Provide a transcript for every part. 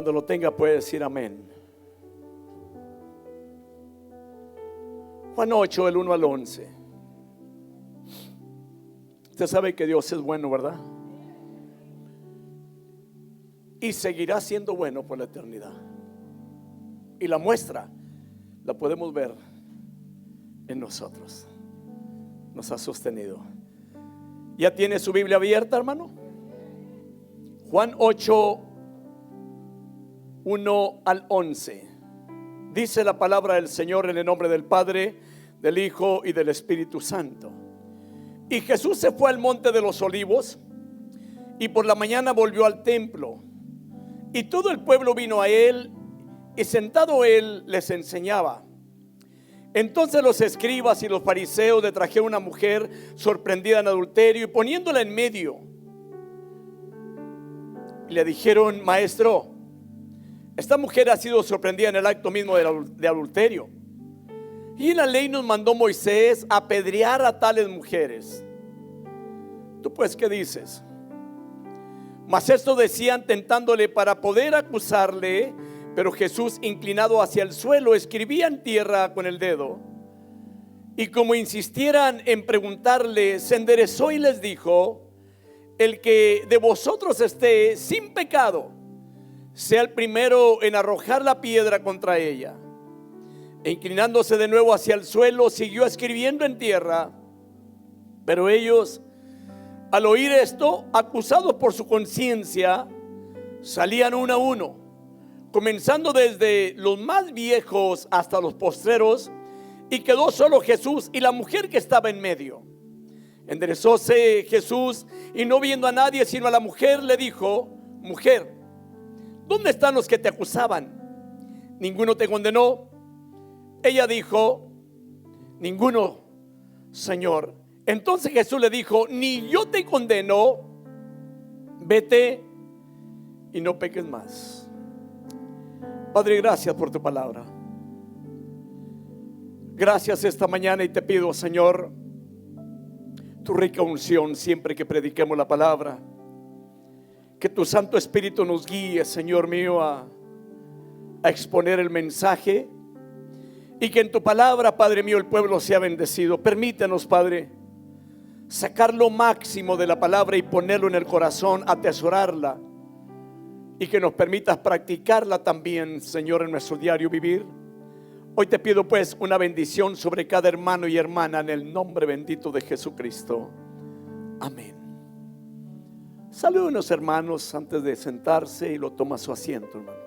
Cuando lo tenga puede decir amén. Juan 8, el 1 al 11. Usted sabe que Dios es bueno, ¿verdad? Y seguirá siendo bueno por la eternidad. Y la muestra la podemos ver en nosotros. Nos ha sostenido. ¿Ya tiene su Biblia abierta, hermano? Juan 8, 1 al 11. Dice la palabra del Señor en el nombre del Padre, del Hijo y del Espíritu Santo. Y Jesús se fue al monte de los olivos y por la mañana volvió al templo. Y todo el pueblo vino a él y sentado él les enseñaba. Entonces los escribas y los fariseos le trajeron una mujer sorprendida en adulterio y poniéndola en medio, le dijeron: Maestro, esta mujer ha sido sorprendida en el acto mismo de adulterio. Y en la ley nos mandó Moisés apedrear a tales mujeres. ¿Tú pues qué dices? Mas esto decían tentándole para poder acusarle. Pero Jesús, inclinado hacia el suelo, escribía en tierra con el dedo. Y como insistieran en preguntarle, se enderezó y les dijo: el que de vosotros esté sin pecado, sea el primero en arrojar la piedra contra ella. E inclinándose de nuevo hacia el suelo, siguió escribiendo en tierra. Pero ellos, al oír esto, acusados por su conciencia, salían uno a uno, comenzando desde los más viejos hasta los postreros, y quedó solo Jesús y la mujer que estaba en medio. Enderezóse Jesús y no viendo a nadie sino a la mujer, le dijo: Mujer, ¿dónde están los que te acusaban? ¿Ninguno te condenó? Ella dijo: Ninguno, Señor. Entonces Jesús le dijo: Ni yo te condeno, vete y no peques más. Padre, gracias por tu palabra. Gracias esta mañana y te pido, Señor, tu rica unción siempre que prediquemos la palabra. Que tu Santo Espíritu nos guíe, Señor mío, a exponer el mensaje. Y que en tu palabra, Padre mío, el pueblo sea bendecido. Permítanos, Padre, sacar lo máximo de la palabra y ponerlo en el corazón, atesorarla. Y que nos permitas practicarla también, Señor, en nuestro diario vivir. Hoy te pido pues una bendición sobre cada hermano y hermana en el nombre bendito de Jesucristo. Amén. Saludos a los hermanos antes de sentarse y lo toma su asiento, hermano.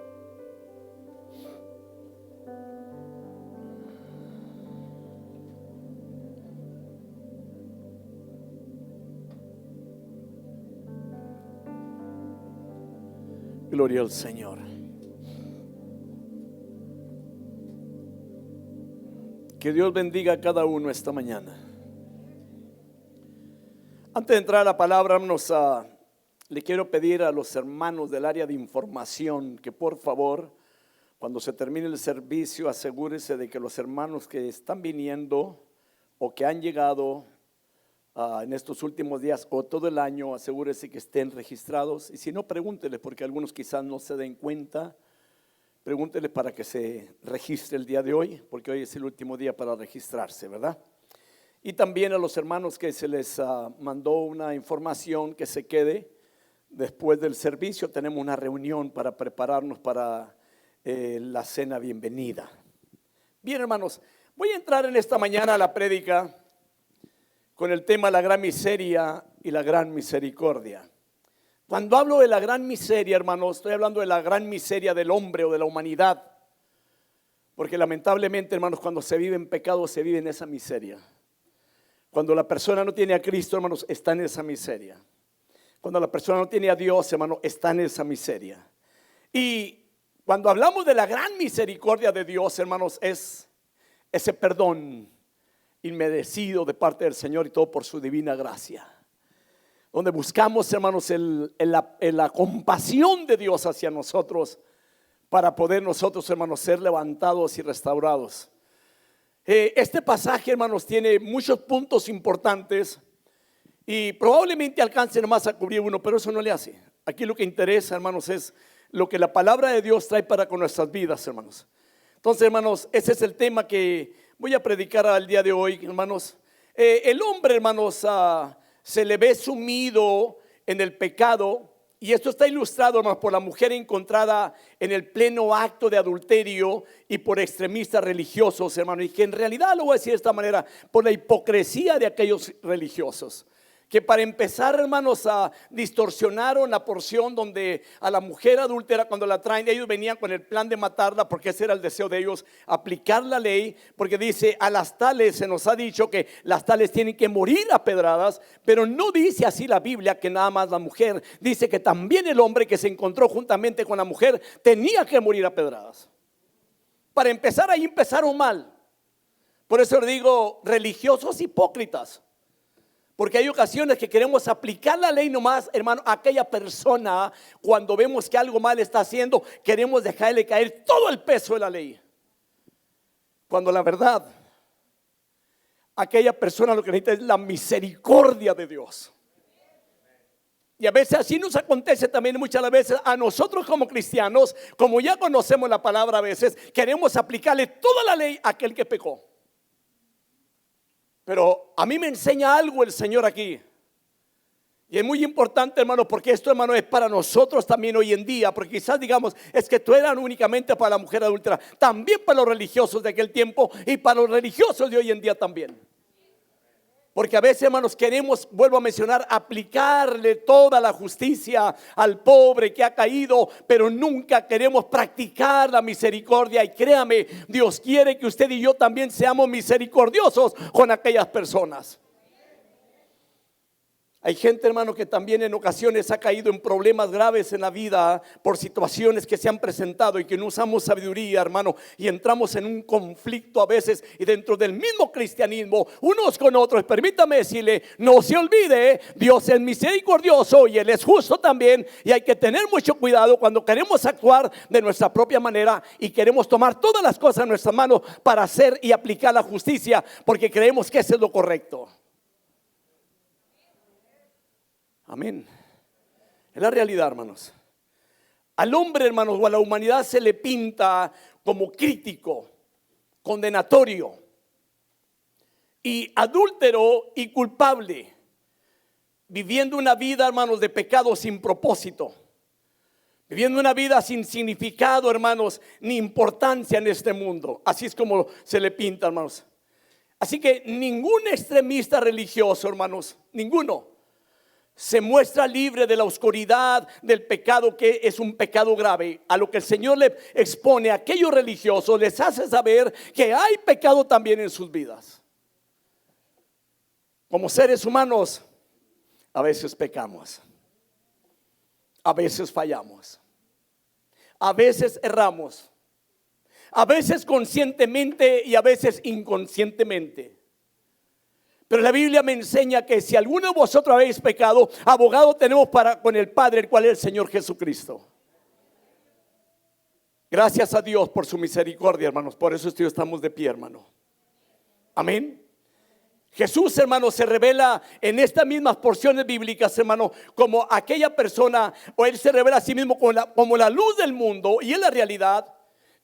Gloria al Señor. Que Dios bendiga a cada uno esta mañana. Antes de entrar a la palabra, le quiero pedir a los hermanos del área de información que por favor, cuando se termine el servicio, asegúrese de que los hermanos que están viniendo o que han llegado en estos últimos días o todo el año, asegúrese que estén registrados. Y si no, pregúntele, porque algunos quizás no se den cuenta. Pregúntele para que se registre el día de hoy, porque hoy es el último día para registrarse, ¿verdad? Y también a los hermanos que se les mandó una información que se quede. Después del servicio tenemos una reunión para prepararnos para la cena bienvenida. Bien, hermanos, voy a entrar en esta mañana a la prédica con el tema la gran miseria y la gran misericordia. Cuando hablo de la gran miseria, hermanos, estoy hablando de la gran miseria del hombre o de la humanidad. Porque lamentablemente, hermanos, cuando se vive en pecado, se vive en esa miseria. Cuando la persona no tiene a Cristo, hermanos, está en esa miseria. Cuando la persona no tiene a Dios, hermano, está en esa miseria. Y cuando hablamos de la gran misericordia de Dios, hermanos, es ese perdón inmerecido de parte del Señor y todo por su divina gracia. Donde buscamos, hermanos, la compasión de Dios hacia nosotros para poder nosotros, hermanos, ser levantados y restaurados. Este pasaje, hermanos, tiene muchos puntos importantes y probablemente alcance nomás a cubrir uno, pero eso no le hace. Aquí lo que interesa, hermanos, es lo que la palabra de Dios trae para con nuestras vidas, hermanos. Entonces, hermanos, ese es el tema que voy a predicar al día de hoy, hermanos. El hombre, hermanos, se le ve sumido en el pecado. Y esto está ilustrado, hermanos, por la mujer encontrada en el pleno acto de adulterio y por extremistas religiosos, hermanos. Y que en realidad, lo voy a decir de esta manera, por la hipocresía de aquellos religiosos. Que para empezar, hermanos, distorsionaron la porción donde a la mujer adúltera, cuando la traen, ellos venían con el plan de matarla, porque ese era el deseo de ellos, aplicar la ley, porque dice, a las tales se nos ha dicho que las tales tienen que morir a pedradas, pero no dice así la Biblia que nada más la mujer, dice que también el hombre que se encontró juntamente con la mujer tenía que morir a pedradas. Para empezar, ahí empezaron mal. Por eso les digo, religiosos hipócritas. Porque hay ocasiones que queremos aplicar la ley nomás, hermano, a aquella persona. Cuando vemos que algo mal está haciendo, queremos dejarle caer todo el peso de la ley. Cuando la verdad, aquella persona lo que necesita es la misericordia de Dios. Y a veces así nos acontece también muchas veces a nosotros como cristianos. Como ya conocemos la palabra a veces, queremos aplicarle toda la ley a aquel que pecó. Pero a mí me enseña algo el Señor aquí. Y es muy importante, hermano, porque esto, hermano, es para nosotros también hoy en día. Porque quizás digamos, es que esto era únicamente para la mujer adúltera. También para los religiosos de aquel tiempo y para los religiosos de hoy en día también. Porque a veces, hermanos, queremos, vuelvo a mencionar, aplicarle toda la justicia al pobre que ha caído, pero nunca queremos practicar la misericordia. Y créame, Dios quiere que usted y yo también seamos misericordiosos con aquellas personas. Hay gente, hermano, que también en ocasiones ha caído en problemas graves en la vida por situaciones que se han presentado y que no usamos sabiduría, hermano, y entramos en un conflicto a veces y dentro del mismo cristianismo, unos con otros. Permítame decirle, no se olvide, Dios es misericordioso y Él es justo también, y hay que tener mucho cuidado cuando queremos actuar de nuestra propia manera y queremos tomar todas las cosas en nuestras manos para hacer y aplicar la justicia, porque creemos que eso es lo correcto. Amén. Es la realidad, hermanos. Al hombre, hermanos, o a la humanidad se le pinta como crítico, condenatorio y adúltero y culpable, viviendo una vida, hermanos, de pecado sin propósito, viviendo una vida sin significado, hermanos, ni importancia en este mundo. Así es como se le pinta, hermanos. Así que ningún extremista religioso, hermanos, ninguno se muestra libre de la oscuridad del pecado, que es un pecado grave. A lo que el Señor le expone a aquellos religiosos, les hace saber que hay pecado también en sus vidas. Como seres humanos, a veces pecamos, a veces fallamos, a veces erramos, a veces conscientemente y a veces inconscientemente. Pero la Biblia me enseña que si alguno de vosotros habéis pecado, abogado tenemos para con el Padre, el cual es el Señor Jesucristo. Gracias a Dios por su misericordia, hermanos. Por eso estamos de pie, hermano. Amén. Jesús, hermano, se revela en estas mismas porciones bíblicas, hermano, como aquella persona, o Él se revela a sí mismo como la luz del mundo. Y en la realidad,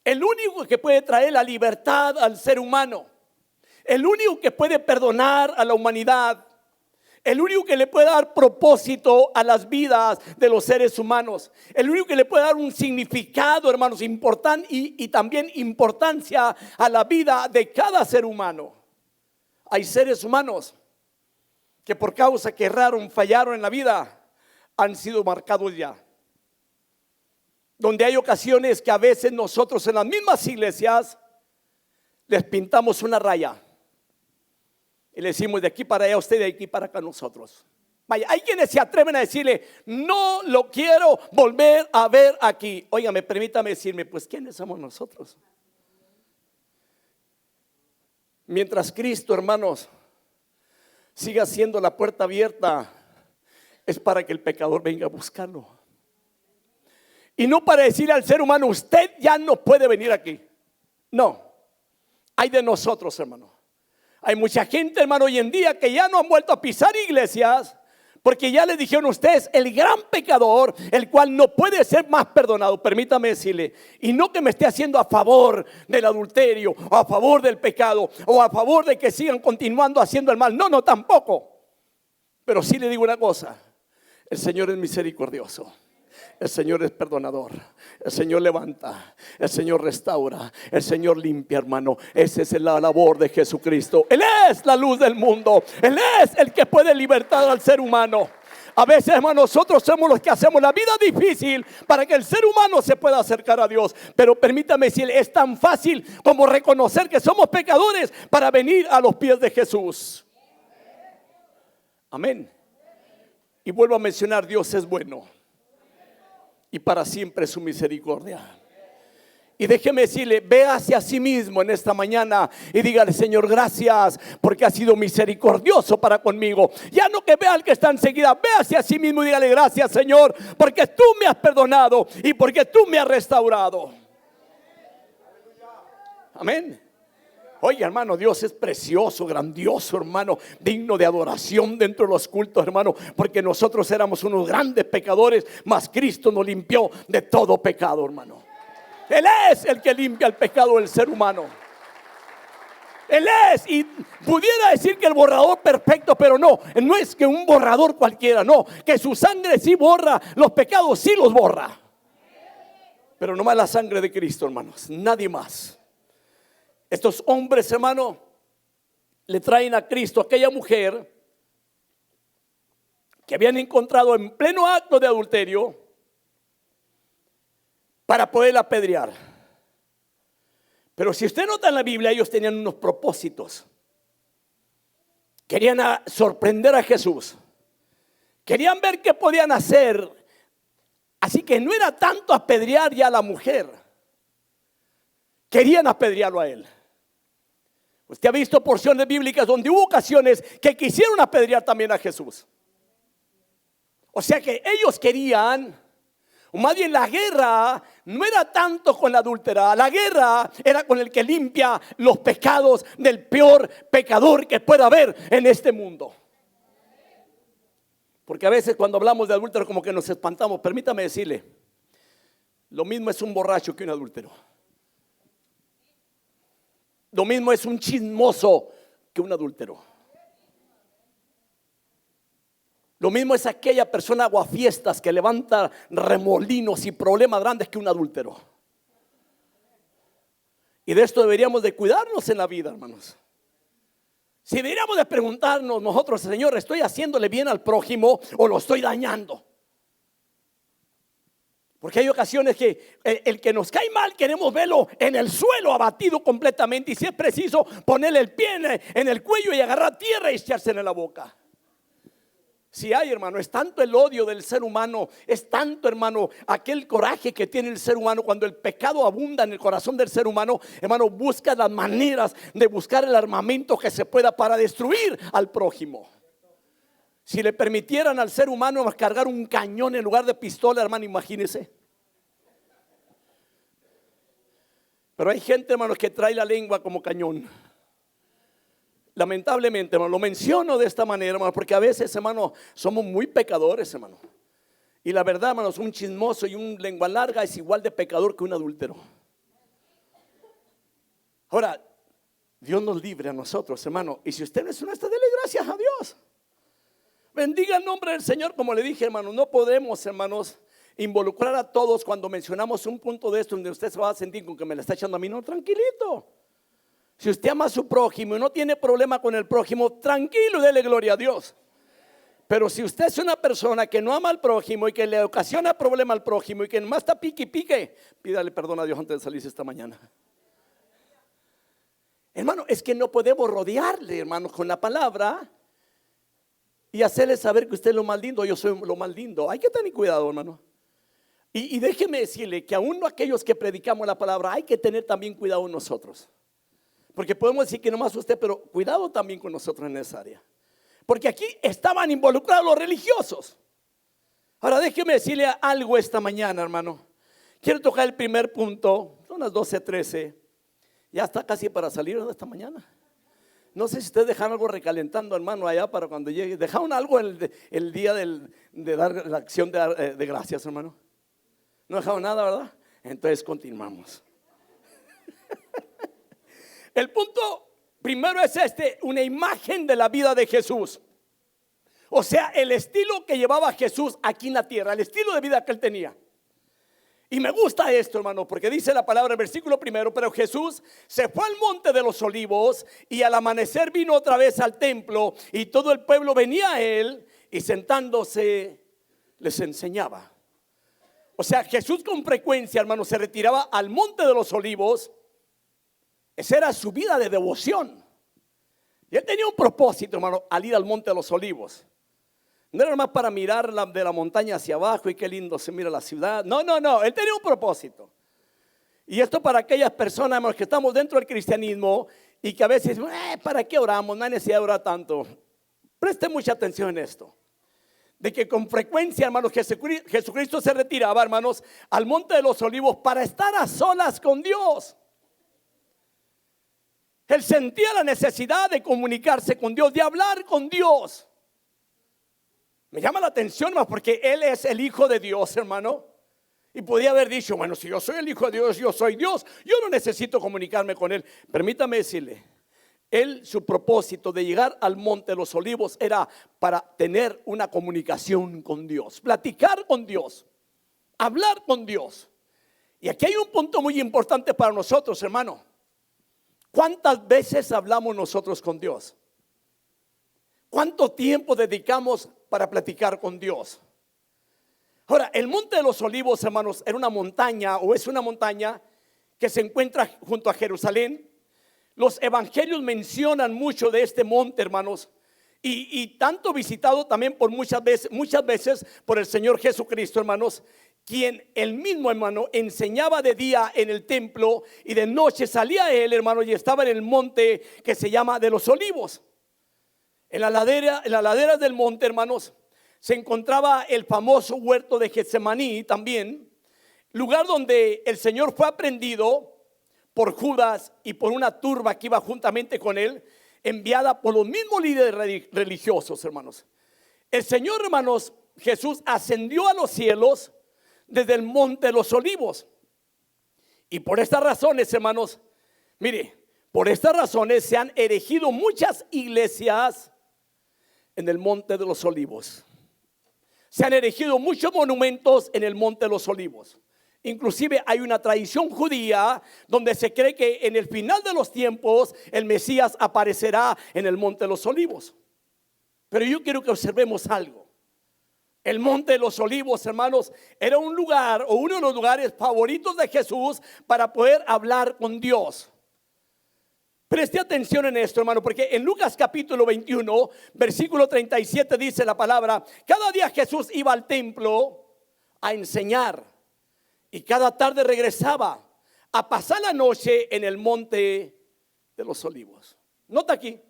el único que puede traer la libertad al ser humano, el único que puede perdonar a la humanidad, el único que le puede dar propósito a las vidas de los seres humanos, el único que le puede dar un significado, hermanos, importante y también importancia a la vida de cada ser humano. Hay seres humanos que por causa que erraron, fallaron en la vida, han sido marcados ya. Donde hay ocasiones que a veces nosotros en las mismas iglesias les pintamos una raya y le decimos: de aquí para allá usted, de aquí para acá nosotros. Vaya, hay quienes se atreven a decirle: no lo quiero volver a ver aquí. Óigame, permítame decirme, pues ¿quiénes somos nosotros? Mientras Cristo, hermanos, siga siendo la puerta abierta, es para que el pecador venga a buscarlo. Y no para decirle al ser humano: usted ya no puede venir aquí. No, hay de nosotros, hermano. Hay mucha gente, hermano, hoy en día que ya no han vuelto a pisar iglesias Porque ya le dijeron ustedes, el gran pecador, el cual no puede ser más perdonado. Permítame decirle, y no que me esté haciendo a favor del adulterio, o a favor del pecado, o a favor de que sigan continuando haciendo el mal. No, no, tampoco. Pero sí le digo una cosa, el Señor es misericordioso. El Señor es perdonador, el Señor levanta, el Señor restaura, el Señor limpia, hermano. Esa es la labor de Jesucristo. Él es la luz del mundo, Él es el que puede libertar al ser humano. A veces, hermano, nosotros somos los que hacemos la vida difícil para que el ser humano se pueda acercar a Dios. Pero permítame decir, es tan fácil como reconocer que somos pecadores para venir a los pies de Jesús. Amén. Y vuelvo a mencionar, Dios es bueno. Y para siempre su misericordia. Y déjeme decirle, véase a sí mismo en esta mañana y dígale: Señor, gracias porque has sido misericordioso para conmigo. Ya no que vea al que está enseguida, véase a sí mismo y dígale: gracias, Señor, porque tú me has perdonado y porque tú me has restaurado. Amén. Oye, hermano, Dios es precioso, grandioso, hermano, digno de adoración dentro de los cultos, hermano, porque nosotros éramos unos grandes pecadores, mas Cristo nos limpió de todo pecado, hermano. Él es el que limpia el pecado del ser humano. Él es, y pudiera decir que el borrador perfecto, pero no es que un borrador cualquiera, no, que su sangre sí borra, los pecados sí los borra. Pero no más la sangre de Cristo, hermanos, nadie más. Estos hombres, hermano, le traen a Cristo a aquella mujer que habían encontrado en pleno acto de adulterio para poderla apedrear. Pero si usted nota en la Biblia, ellos tenían unos propósitos. Querían sorprender a Jesús. Querían ver qué podían hacer. Así que no era tanto apedrear ya a la mujer. Querían apedrearlo a él. Usted ha visto porciones bíblicas donde hubo ocasiones que quisieron apedrear también a Jesús. O sea que ellos querían, o más bien la guerra no era tanto con la adúltera, la guerra era con el que limpia los pecados del peor pecador que pueda haber en este mundo. Porque a veces cuando hablamos de adúltero como que nos espantamos. Permítame decirle, lo mismo es un borracho que un adúltero. Lo mismo es un chismoso que un adúltero. Lo mismo es aquella persona aguafiestas que levanta remolinos y problemas grandes que un adúltero. Y de esto deberíamos de cuidarnos en la vida, hermanos. Si deberíamos de preguntarnos nosotros: Señor, ¿estoy haciéndole bien al prójimo o lo estoy dañando? Porque hay ocasiones que el que nos cae mal queremos verlo en el suelo, abatido completamente, y si es preciso ponerle el pie en el cuello y agarrar tierra y echársela en la boca. Si hay, hermano, es tanto el odio del ser humano, es tanto, hermano, aquel coraje que tiene el ser humano cuando el pecado abunda en el corazón del ser humano. Hermano, busca las maneras de buscar el armamento que se pueda para destruir al prójimo. Si le permitieran al ser humano cargar un cañón en lugar de pistola, hermano, imagínese. Pero hay gente, hermano, que trae la lengua como cañón. Lamentablemente, hermano, lo menciono de esta manera, hermano, porque a veces, hermano, somos muy pecadores, hermano. Y la verdad, hermanos, un chismoso y un lengua larga es igual de pecador que un adúltero. Ahora, Dios nos libre a nosotros, hermano. Y si usted no es honesto, dele gracias a Dios. Bendiga el nombre del Señor. Como le dije, hermano, no podemos, hermanos, involucrar a todos cuando mencionamos un punto de esto donde usted se va a sentir con que me la está echando a mí. No, tranquilito. Si usted ama a su prójimo y no tiene problema con el prójimo, tranquilo, dele gloria a Dios. Pero si usted es una persona que no ama al prójimo y que le ocasiona problema al prójimo y que más está pique y pique, pídale perdón a Dios antes de salirse esta mañana. Hermano, es que no podemos rodearle, hermano, con la palabra y hacerle saber que usted es lo más lindo, yo soy lo más lindo. Hay que tener cuidado, hermano. Y déjeme decirle que aún aquellos que predicamos la palabra, hay que tener también cuidado nosotros. Porque podemos decir que nomás usted, pero cuidado también con nosotros en esa área. Porque aquí estaban involucrados los religiosos. Ahora déjeme decirle algo esta mañana, hermano. Quiero tocar el primer punto. Son las 12:13. Ya está casi para salir de esta mañana. No sé si ustedes dejaron algo recalentando, hermano, allá para cuando llegue. ¿Dejaron algo el día de dar la acción de gracias, hermano? No dejaron nada, ¿verdad? Entonces continuamos. El punto primero es una imagen de la vida de Jesús. O sea, el estilo que llevaba Jesús aquí en la tierra, el estilo de vida que él tenía. Y me gusta esto, hermano, porque dice la palabra, el versículo primero: pero Jesús se fue al monte de los olivos y al amanecer vino otra vez al templo, y todo el pueblo venía a él, y sentándose les enseñaba. O sea, Jesús con frecuencia, hermano, se retiraba al monte de los olivos. Esa era su vida de devoción. Y él tenía un propósito, hermano, al ir al monte de los olivos. No era más para mirar de la montaña hacia abajo y qué lindo se mira la ciudad. No, él tenía un propósito. Y esto para aquellas personas, hermanos, que estamos dentro del cristianismo y que a veces, ¿para qué oramos? No hay necesidad de orar tanto. Preste mucha atención en esto. De que con frecuencia, hermanos, Jesucristo se retiraba, hermanos, al monte de los olivos para estar a solas con Dios. Él sentía la necesidad de comunicarse con Dios, de hablar con Dios. Me llama la atención, hermano, porque él es el Hijo de Dios, hermano. Y podía haber dicho, bueno, si yo soy el Hijo de Dios, yo soy Dios, yo no necesito comunicarme con él. Permítame decirle, su propósito de llegar al monte de los olivos era para tener una comunicación con Dios, platicar con Dios, hablar con Dios. Y aquí hay un punto muy importante para nosotros, hermano. ¿Cuántas veces hablamos nosotros con Dios? ¿Cuánto tiempo dedicamos para platicar con Dios? Ahora, el monte de los olivos, hermanos, era una montaña, o es una montaña que se encuentra junto a Jerusalén. Los evangelios mencionan mucho de este monte, hermanos, y tanto visitado también por muchas veces por el Señor Jesucristo, hermanos, quien él mismo, hermano, enseñaba de día en el templo y de noche salía él, hermano, y estaba en el monte que se llama de los olivos. En las laderas del monte, hermanos, se encontraba el famoso huerto de Getsemaní también, lugar donde el Señor fue aprendido por Judas y por una turba que iba juntamente con él, enviada por los mismos líderes religiosos, hermanos. El Señor, hermanos, Jesús ascendió a los cielos desde el monte de los olivos. Y por estas razones, hermanos, mire, por estas razones se han erigido muchas iglesias en el monte de los olivos. Se han erigido muchos monumentos en el monte de los olivos. Inclusive hay una tradición judía donde se cree que en el final de los tiempos el Mesías aparecerá en el monte de los olivos. Pero yo quiero que observemos algo. El monte de los olivos, hermanos, era un lugar o uno de los lugares favoritos de Jesús para poder hablar con Dios. Preste atención en esto, hermano, porque en Lucas capítulo 21, versículo 37 dice la palabra: cada día Jesús iba al templo a enseñar y cada tarde regresaba a pasar la noche en el monte de los olivos. Nota aquí,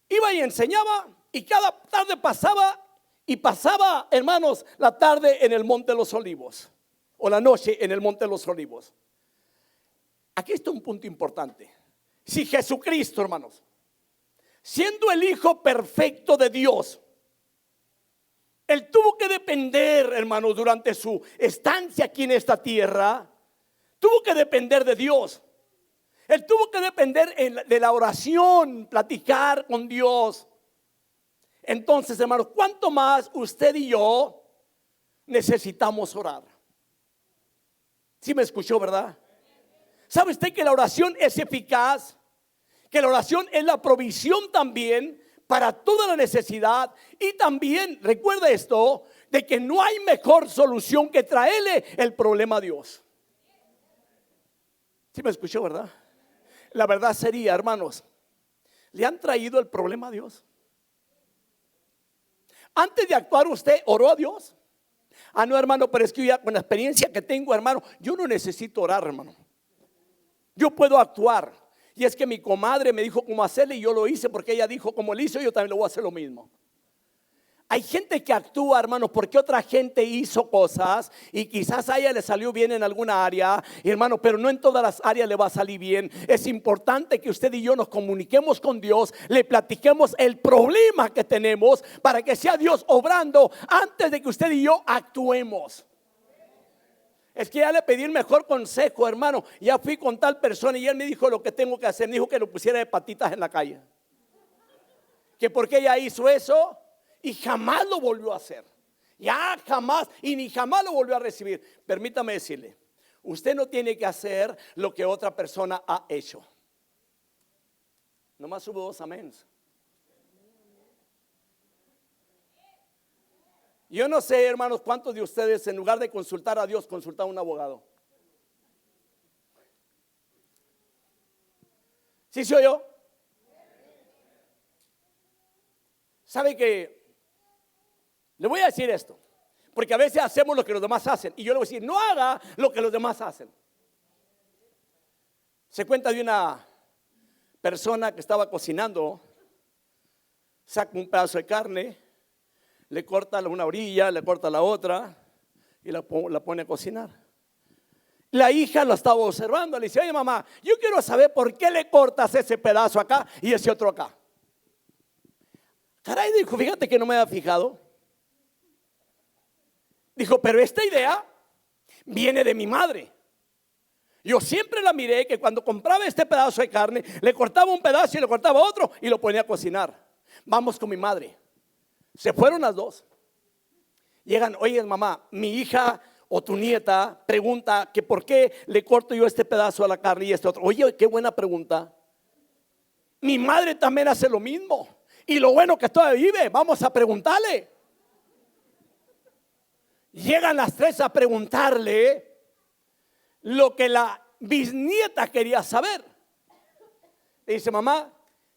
iba y enseñaba y cada tarde pasaba, hermanos, la tarde en el monte de los olivos o la noche en el monte de los olivos. Aquí está un punto importante. Si Jesucristo, hermanos, siendo el Hijo perfecto de Dios, él tuvo que depender, hermanos, durante su estancia aquí en esta tierra, tuvo que depender de Dios. Él tuvo que depender de la oración, platicar con Dios. Entonces, hermanos, ¿cuánto más usted y yo necesitamos orar? ¿Sí me escuchó, verdad? ¿Sabe usted que la oración es eficaz? Que la oración es la provisión también para toda la necesidad. Y también, recuerda esto, de que no hay mejor solución que traerle el problema a Dios. ¿Sí me escuchó, verdad? La verdad sería, hermanos, ¿le han traído el problema a Dios? Antes de actuar, ¿usted oró a Dios? Ah, no, hermano, pero es que yo ya con la experiencia que tengo, hermano, yo no necesito orar, hermano. Yo puedo actuar. Y es que mi comadre me dijo cómo hacerle y yo lo hice porque ella dijo cómo lo hizo, yo también lo voy a hacer lo mismo. Hay gente que actúa, hermanos, porque otra gente hizo cosas y quizás a ella le salió bien en alguna área, hermano, pero no en todas las áreas le va a salir bien. Es importante que usted y yo nos comuniquemos con Dios, le platiquemos el problema que tenemos para que sea Dios obrando antes de que usted y yo actuemos. Es que ya le pedí el mejor consejo, hermano. Ya fui con tal persona y él me dijo lo que tengo que hacer. Me dijo que lo pusiera de patitas en la calle. Que porque ella hizo eso y jamás lo volvió a hacer. Ya jamás, y ni jamás lo volvió a recibir. Permítame decirle, usted no tiene que hacer lo que otra persona ha hecho. Nomás hubo 2 améns. Yo no sé, hermanos, cuántos de ustedes en lugar de consultar a Dios, consultan a un abogado. ¿Sí se oyó? ¿Sabe que? Le voy a decir esto, porque a veces hacemos lo que los demás hacen. Y yo le voy a decir, no haga lo que los demás hacen. Se cuenta de una persona que estaba cocinando, saca un pedazo de carne, le corta una orilla, le corta la otra y la pone a cocinar. La hija lo estaba observando, le dice, oye mamá, yo quiero saber por qué le cortas ese pedazo acá y ese otro acá. Caray, dijo, fíjate que no me había fijado. Dijo, pero esta idea viene de mi madre. Yo siempre la miré que cuando compraba este pedazo de carne, le cortaba un pedazo y le cortaba otro y lo ponía a cocinar. Vamos con mi madre. Se fueron las dos. Llegan, oye mamá, mi hija o tu nieta pregunta que por qué le corto yo este pedazo a la carne y este otro. Oye, qué buena pregunta. Mi madre también hace lo mismo. Y lo bueno que todavía vive, vamos a preguntarle. Llegan las 3 a preguntarle lo que la bisnieta quería saber. Le dice, mamá,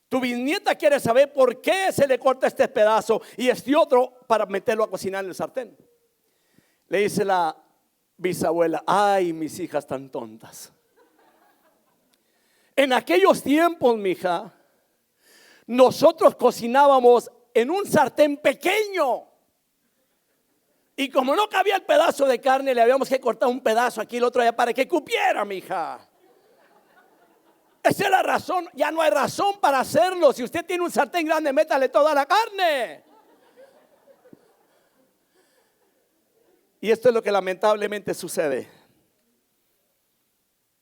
tu bisnieta quiere saber por qué se le corta este pedazo y este otro para meterlo a cocinar en el sartén. Le dice la bisabuela, ay, mis hijas tan tontas. En aquellos tiempos, mija, nosotros cocinábamos en un sartén pequeño. Y como no cabía el pedazo de carne, le habíamos que cortar un pedazo aquí y el otro allá para que cupiera, mija. Esa es la razón. Ya no hay razón para hacerlo. Si usted tiene un sartén grande, métale toda la carne. Y esto es lo que lamentablemente sucede.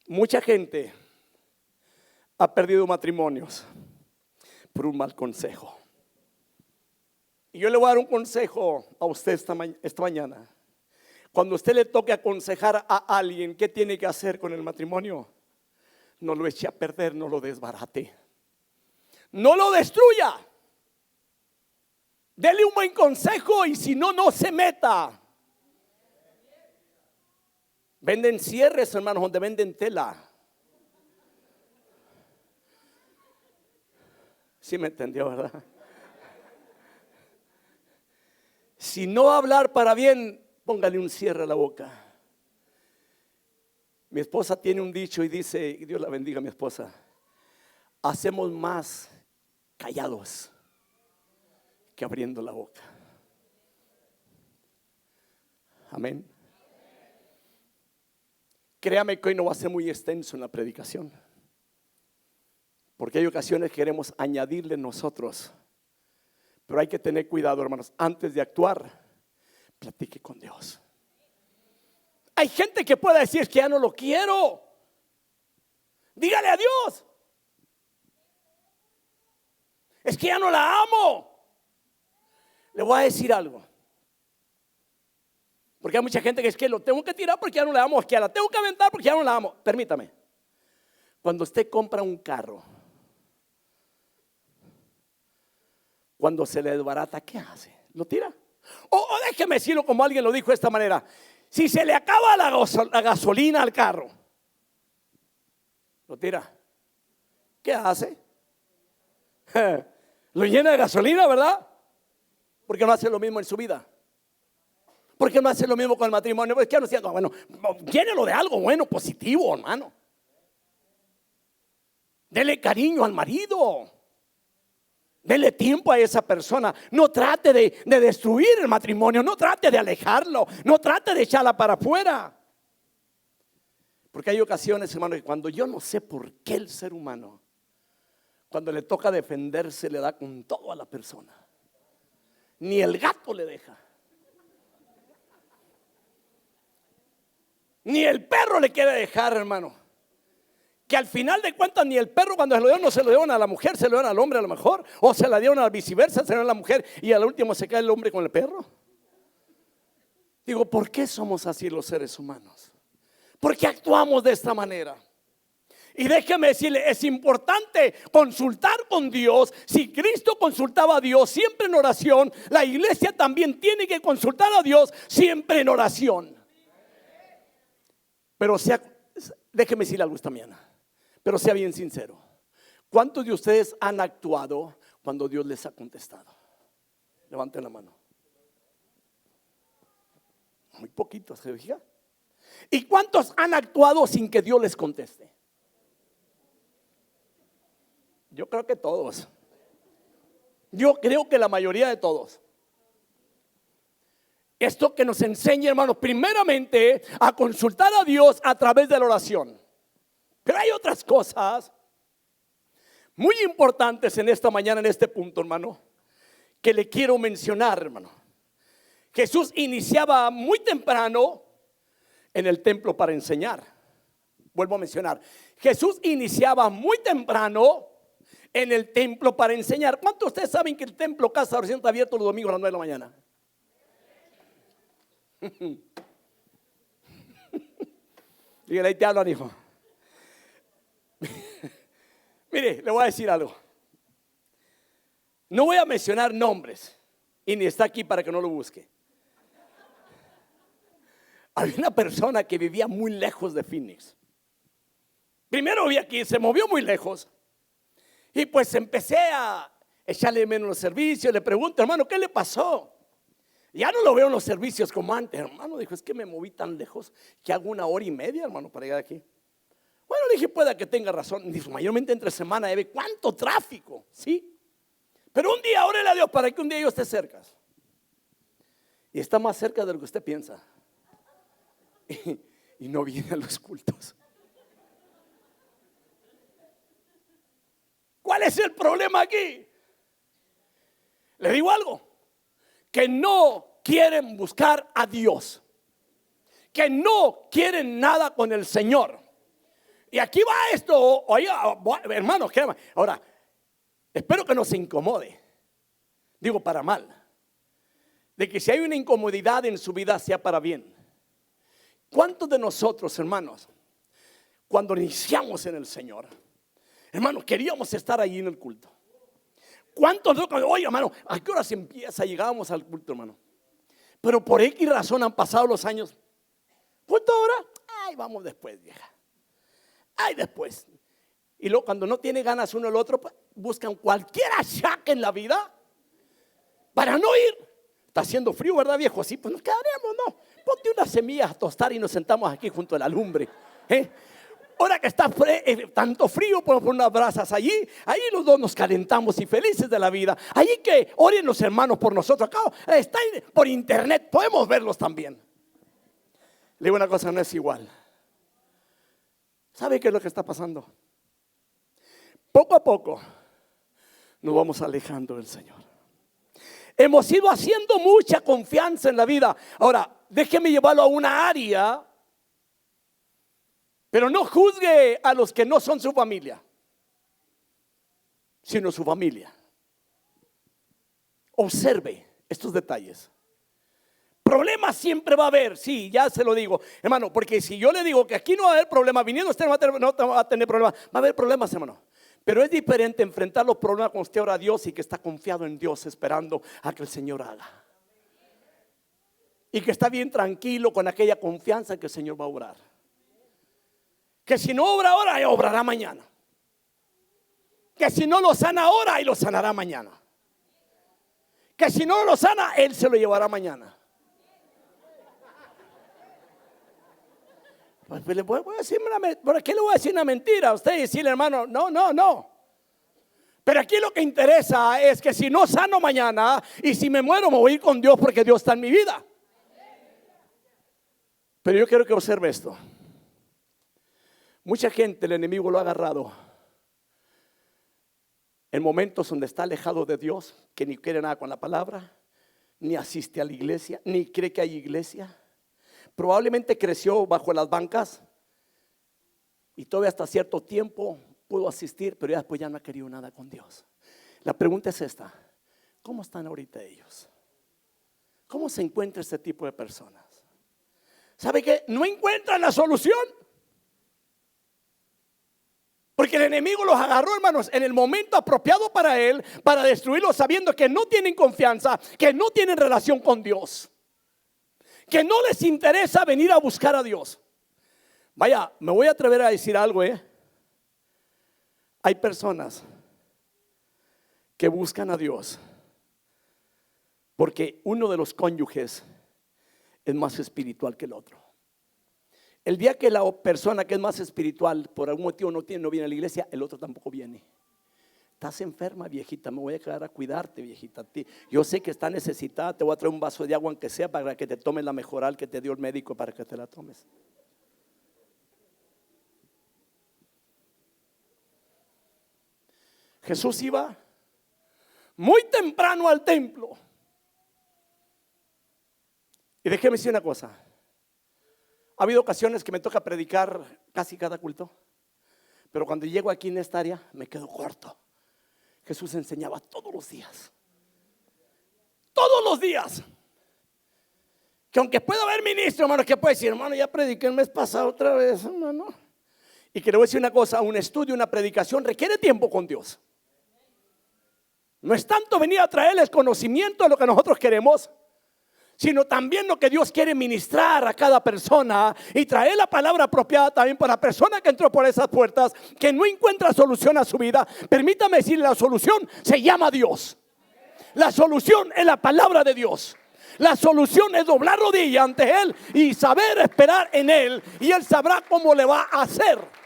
Mucha gente ha perdido matrimonios por un mal consejo. Y yo le voy a dar un consejo a usted esta mañana. Cuando usted le toque aconsejar a alguien qué tiene que hacer con el matrimonio, no lo eche a perder, no lo desbarate, no lo destruya. Dele un buen consejo y si no, no se meta. Venden cierres, hermanos, donde venden tela. ¿Sí me entendió, verdad? Si no hablar para bien, póngale un cierre a la boca. Mi esposa tiene un dicho y dice, Dios la bendiga, mi esposa, hacemos más callados que abriendo la boca. Amén. Créame que hoy no va a ser muy extenso en la predicación, porque hay ocasiones que queremos añadirle nosotros. Pero hay que tener cuidado, hermanos. Antes de actuar, platique con Dios. Hay gente que puede decir que ya no lo quiero. Dígale a Dios. Es que ya no la amo. Le voy a decir algo. Porque hay mucha gente que es que lo tengo que tirar porque ya no la amo. Es que la tengo que aventar porque ya no la amo. Permítame. Cuando usted compra un carro, cuando se le desbarata, ¿qué hace? ¿Lo tira? O déjeme decirlo como alguien lo dijo de esta manera. Si se le acaba la gasolina al carro, ¿lo tira? ¿Qué hace? Lo llena de gasolina, ¿verdad? Porque no hace lo mismo en su vida. Porque no hace lo mismo con el matrimonio. Pues, ¿qué no haciendo? Bueno, llénelo de algo bueno, positivo, hermano. Dele cariño al marido. Dele tiempo a esa persona. No trate de destruir el matrimonio. No trate de alejarlo. No trate de echarla para afuera. Porque hay ocasiones, hermano, que cuando yo no sé por qué el ser humano, cuando le toca defenderse, le da con todo a la persona. Ni el gato le deja. Ni el perro le quiere dejar, hermano. Que al final de cuentas ni el perro cuando se lo dieron, no se lo dieron a la mujer, se lo dieron al hombre a lo mejor. O se la dieron a la viceversa, se lo dieron a la mujer y al último se cae el hombre con el perro. Digo, ¿por qué somos así los seres humanos? ¿Por qué actuamos de esta manera? Y déjeme decirle, es importante consultar con Dios. Si Cristo consultaba a Dios siempre en oración, la iglesia también tiene que consultar a Dios siempre en oración. Pero déjeme decirle algo esta mañana, pero sea bien sincero. ¿Cuántos de ustedes han actuado cuando Dios les ha contestado? Levanten la mano. Muy poquitos, ¿se fija? ¿Y cuántos han actuado sin que Dios les conteste? Yo creo que todos. Yo creo que la mayoría de todos. Esto que nos enseña, hermanos, primeramente a consultar a Dios a través de la oración. Pero hay otras cosas muy importantes en esta mañana, en este punto, hermano, que le quiero mencionar, hermano. Jesús iniciaba muy temprano en el templo para enseñar. Vuelvo a mencionar, Jesús iniciaba muy temprano en el templo para enseñar. ¿Cuántos de ustedes saben que el templo Casa de Oración está abierto los domingos a las 9 de la mañana? Dígale, ahí te hablan, hijo. Mire, le voy a decir algo. No voy a mencionar nombres y ni está aquí para que no lo busque. Había una persona que vivía muy lejos de Phoenix. Primero vi aquí, se movió muy lejos. Y pues empecé a echarle menos los servicios. Le pregunto, hermano, ¿qué le pasó? Ya no lo veo en los servicios como antes, hermano. Dijo, es que me moví tan lejos que hago 1 hora y media, hermano, para llegar aquí. Bueno, dije, pueda que tenga razón. Dijo, mayormente entre semana, ve cuánto tráfico, ¿sí? Pero un día, órale a Dios para que un día yo esté cerca. Y está más cerca de lo que usted piensa. Y no viene a los cultos. ¿Cuál es el problema aquí? Le digo algo, que no quieren buscar a Dios, que no quieren nada con el Señor. Y aquí va esto, oye, hermano, ahora, espero que no se incomode, digo para mal, de que si hay una incomodidad en su vida sea para bien. ¿Cuántos de nosotros, hermanos, cuando iniciamos en el Señor, hermanos, queríamos estar allí en el culto? ¿Cuántos de nosotros, oye, hermano, a qué hora se empieza? Llegábamos al culto, hermano. Pero por X razón han pasado los años. ¿Cuánto ahora? Ay, vamos después, vieja. Ay, después. Y luego cuando no tiene ganas uno el otro, pues, buscan cualquier achaque en la vida para no ir. Está haciendo frío, ¿verdad, viejo? Así pues nos quedaremos, ¿no? Ponte unas semillas a tostar y nos sentamos aquí junto a la lumbre. Ahora que está tanto frío, ponemos unas brasas allí. Ahí los dos nos calentamos y felices de la vida. Allí que oren los hermanos por nosotros. Acá está por internet, podemos verlos también. Le digo una cosa, no es igual. ¿Sabe qué es lo que está pasando? Poco a poco nos vamos alejando del Señor. Hemos ido haciendo mucha confianza en la vida. Ahora, déjeme llevarlo a una área, pero no juzgue a los que no son su familia, sino su familia. Observe estos detalles. Problemas siempre va a haber, sí, ya se lo digo, hermano, porque si yo le digo que aquí no va a haber problemas, viniendo usted no va a tener problemas, va a haber problemas, hermano. Pero es diferente enfrentar los problemas cuando usted ora a Dios y que está confiado en Dios, esperando a que el Señor haga. Y que está bien tranquilo con aquella confianza que el Señor va a obrar. Que si no obra ahora, obrará mañana. Que si no lo sana ahora, y lo sanará mañana. Que si no lo sana, Él se lo llevará mañana. Pues ¿por qué le voy a decir una mentira a usted y decirle, hermano? No. Pero aquí lo que interesa es que si no sano mañana y si me muero me voy a ir con Dios porque Dios está en mi vida. Pero yo quiero que observe esto. Mucha gente, el enemigo lo ha agarrado en momentos donde está alejado de Dios, que ni quiere nada con la palabra, ni asiste a la iglesia, ni cree que hay iglesia. Probablemente creció bajo las bancas y todavía hasta cierto tiempo pudo asistir, pero ya después ya no ha querido nada con Dios. La pregunta es esta: ¿cómo están ahorita ellos? ¿Cómo se encuentra este tipo de personas? ¿Sabe qué? No encuentran la solución. Porque el enemigo los agarró, hermanos, en el momento apropiado para él, para destruirlos, sabiendo que no tienen confianza, que no tienen relación con Dios, que no les interesa venir a buscar a Dios. Vaya, me voy a atrever a decir algo, Hay personas que buscan a Dios porque uno de los cónyuges es más espiritual que el otro. El día que la persona que es más espiritual por algún motivo no viene a la iglesia, el otro tampoco viene. Estás enferma, viejita, me voy a quedar a cuidarte, viejita. Yo sé que está necesitada, te voy a traer un vaso de agua aunque sea para que te tomes la mejoral que te dio el médico para que te la tomes. Jesús iba muy temprano al templo. Y déjeme decir una cosa. Ha habido ocasiones que me toca predicar casi cada culto, pero cuando llego aquí en esta área me quedo corto. Jesús enseñaba todos los días. Todos los días. Que aunque pueda haber ministro, hermano, que puede decir, hermano, ya prediqué el mes pasado otra vez, hermano. Y que le voy a decir una cosa: un estudio, una predicación requiere tiempo con Dios. No es tanto venir a traerles conocimiento de lo que nosotros queremos, sino también lo que Dios quiere ministrar a cada persona y traer la palabra apropiada también para la persona que entró por esas puertas, que no encuentra solución a su vida. Permítame decirle, la solución se llama Dios. La solución es la palabra de Dios. La solución es doblar rodilla ante Él y saber esperar en Él, y Él sabrá cómo le va a hacer.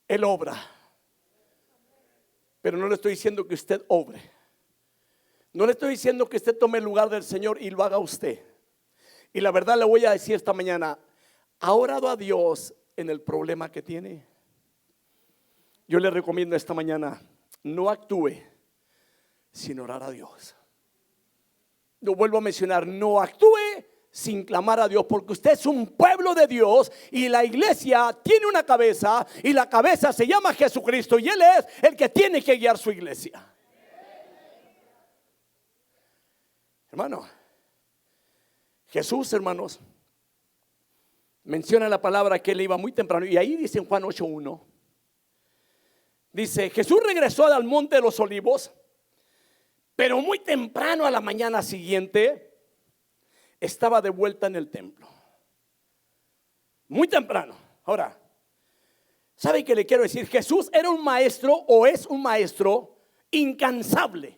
Él obra, pero no le estoy diciendo que usted obre. No le estoy diciendo que usted tome el lugar del Señor y lo haga usted. Y la verdad le voy a decir esta mañana: ¿ha orado a Dios en el problema que tiene? Yo le recomiendo esta mañana: no actúe sin orar a Dios. Lo vuelvo a mencionar: no actúe sin clamar a Dios, porque usted es un pueblo de Dios y la iglesia tiene una cabeza, y la cabeza se llama Jesucristo, y Él es el que tiene que guiar su iglesia. Hermano, Jesús, hermanos, menciona la palabra que Él iba muy temprano, y ahí dice en Juan 8:1, dice: Jesús regresó al monte de los olivos, pero muy temprano a la mañana siguiente estaba de vuelta en el templo. Muy temprano. Ahora, ¿sabe qué le quiero decir? Jesús era un maestro, o es un maestro incansable.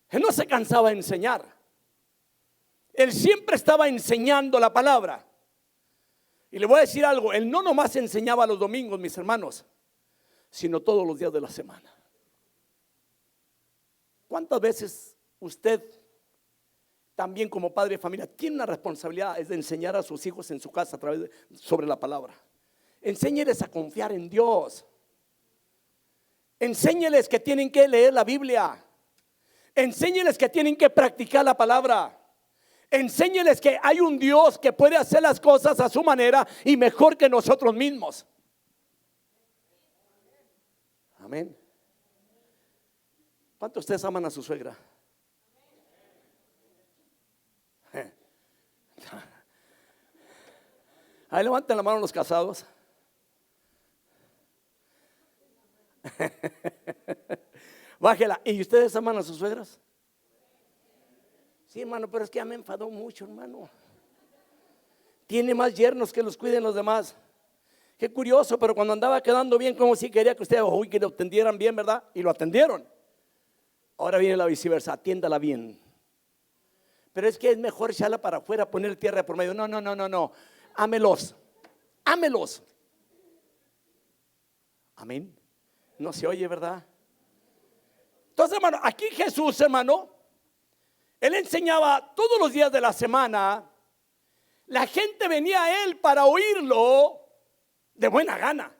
Él no se cansaba de enseñar. Él siempre estaba enseñando la palabra. Y le voy a decir algo: Él no nomás enseñaba los domingos, mis hermanos, sino todos los días de la semana. ¿Cuántas veces usted, también como padre de familia, tiene una responsabilidad, es de enseñar a sus hijos en su casa sobre la palabra? Enséñeles a confiar en Dios. Enséñeles que tienen que leer la Biblia. Enséñeles que tienen que practicar la palabra. Enséñeles que hay un Dios que puede hacer las cosas a su manera y mejor que nosotros mismos. Amén. ¿Cuántos de ustedes aman a su suegra? Ahí levanten la mano los casados. Bájela. ¿Y ustedes aman a sus suegras? Sí, hermano, pero es que ya me enfadó mucho, hermano. Tiene más yernos que los cuiden los demás. Qué curioso, pero cuando andaba quedando bien, como si quería que ustedes, que lo atendieran bien, ¿verdad? Y lo atendieron. Ahora viene la viceversa: atiéndala bien. Pero es que es mejor echarla para afuera, poner tierra por medio. No. Ámelos. Amén. No se oye, ¿verdad? Entonces, hermano, aquí Jesús, hermano, Él enseñaba todos los días de la semana. La gente venía a Él para oírlo de buena gana,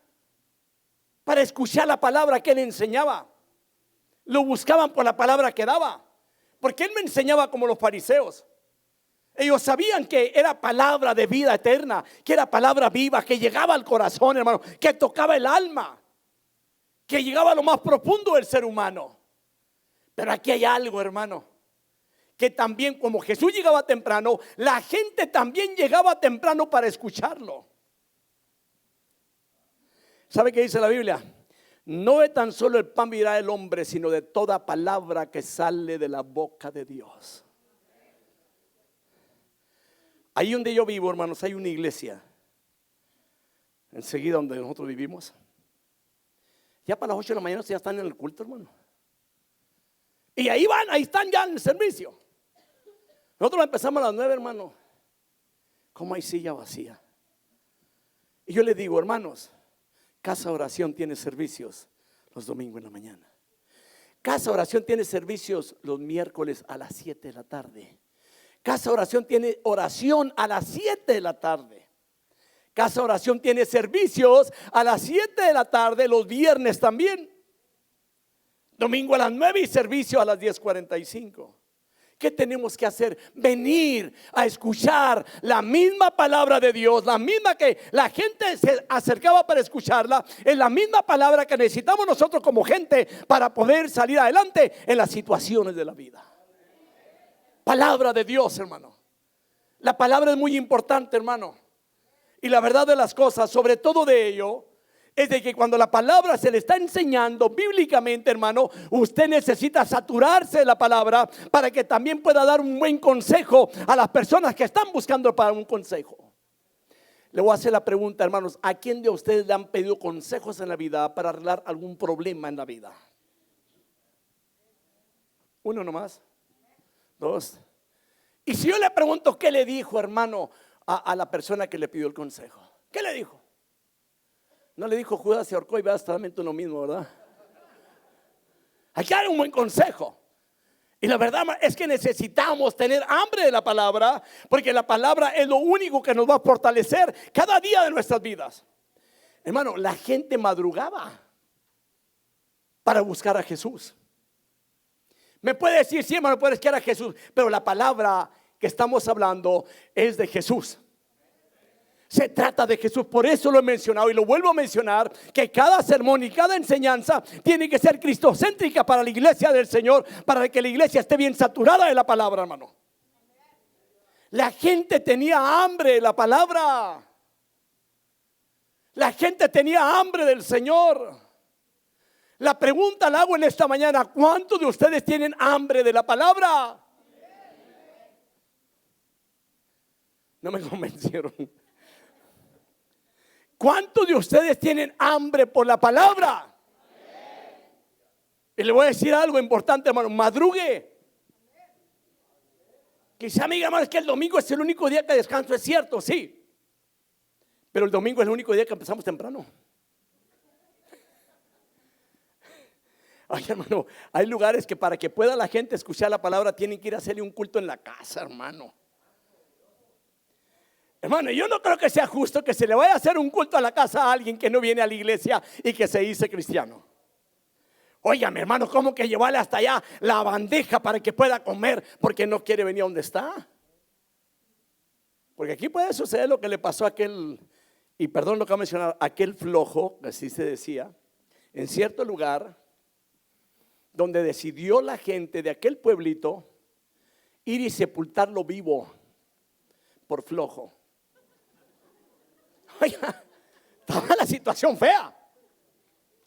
para escuchar la palabra que Él enseñaba. Lo buscaban por la palabra que daba, porque Él me enseñaba como los fariseos. Ellos sabían que era palabra de vida eterna, que era palabra viva, que llegaba al corazón, hermano, que tocaba el alma, que llegaba a lo más profundo del ser humano. Pero aquí hay algo, hermano, que también como Jesús llegaba temprano, la gente también llegaba temprano para escucharlo. ¿Sabe qué dice la Biblia? No de tan solo el pan vivirá el hombre, sino de toda palabra que sale de la boca de Dios. Ahí donde yo vivo, hermanos, hay una iglesia. Enseguida donde nosotros vivimos. Ya para las 8 de la mañana ya están en el culto, hermano. Y ahí van, ahí están ya en el servicio. Nosotros empezamos a las 9, hermano. ¿Cómo hay silla vacía? Y yo le digo, hermanos, Casa Oración tiene servicios los domingos en la mañana. Casa Oración tiene servicios los miércoles a las 7 de la tarde. Casa Oración tiene oración a las 7 de la tarde. Casa Oración tiene servicios a las 7 de la tarde los viernes también. Domingo a las 9 y servicio a las 10:45. ¿Qué tenemos que hacer? Venir a escuchar la misma palabra de Dios, la misma que la gente se acercaba para escucharla, es la misma palabra que necesitamos nosotros como gente para poder salir adelante en las situaciones de la vida. Palabra de Dios, hermano. La palabra es muy importante, hermano. Y la verdad de las cosas, sobre todo de ello, es de que cuando la palabra se le está enseñando bíblicamente, hermano, usted necesita saturarse de la palabra para que también pueda dar un buen consejo a las personas que están buscando para un consejo. Le voy a hacer la pregunta, hermanos, ¿a quién de ustedes le han pedido consejos en la vida para arreglar algún problema en la vida? Uno nomás, dos. Y si yo le pregunto, ¿qué le dijo, hermano, a la persona que le pidió el consejo? ¿Qué le dijo? No le dijo Judas se ahorcó y básicamente lo mismo, ¿verdad? Hay que dar un buen consejo. Y la verdad es que necesitamos tener hambre de la palabra, porque la palabra es lo único que nos va a fortalecer cada día de nuestras vidas. Hermano, la gente madrugaba para buscar a Jesús. Me puede decir, sí, hermano, puedes buscar a Jesús, pero la palabra que estamos hablando es de Jesús. Se trata de Jesús, por eso lo he mencionado y lo vuelvo a mencionar, que cada sermón y cada enseñanza tiene que ser cristocéntrica para la iglesia del Señor, para que la iglesia esté bien saturada de la palabra, hermano. La gente tenía hambre de la palabra. La gente tenía hambre del Señor. La pregunta la hago en esta mañana, ¿cuántos de ustedes tienen hambre de la palabra? No me convencieron. ¿Cuántos de ustedes tienen hambre por la palabra? Y le voy a decir algo importante, hermano, madrugue. Quizá me diga, hermano, es que el domingo es el único día que descanso, es cierto, sí. Pero el domingo es el único día que empezamos temprano. Ay, hermano, hay lugares que para que pueda la gente escuchar la palabra tienen que ir a hacerle un culto en la casa, hermano. Hermano, yo no creo que sea justo que se le vaya a hacer un culto a la casa a alguien que no viene a la iglesia y que se dice cristiano. Óigame, hermano, ¿cómo que llevarle hasta allá la bandeja para que pueda comer porque no quiere venir a donde está? Porque aquí puede suceder lo que le pasó a aquel, y perdón lo que voy a mencionar, aquel flojo, así se decía, en cierto lugar donde decidió la gente de aquel pueblito ir y sepultarlo vivo por flojo. Oiga, estaba la situación fea.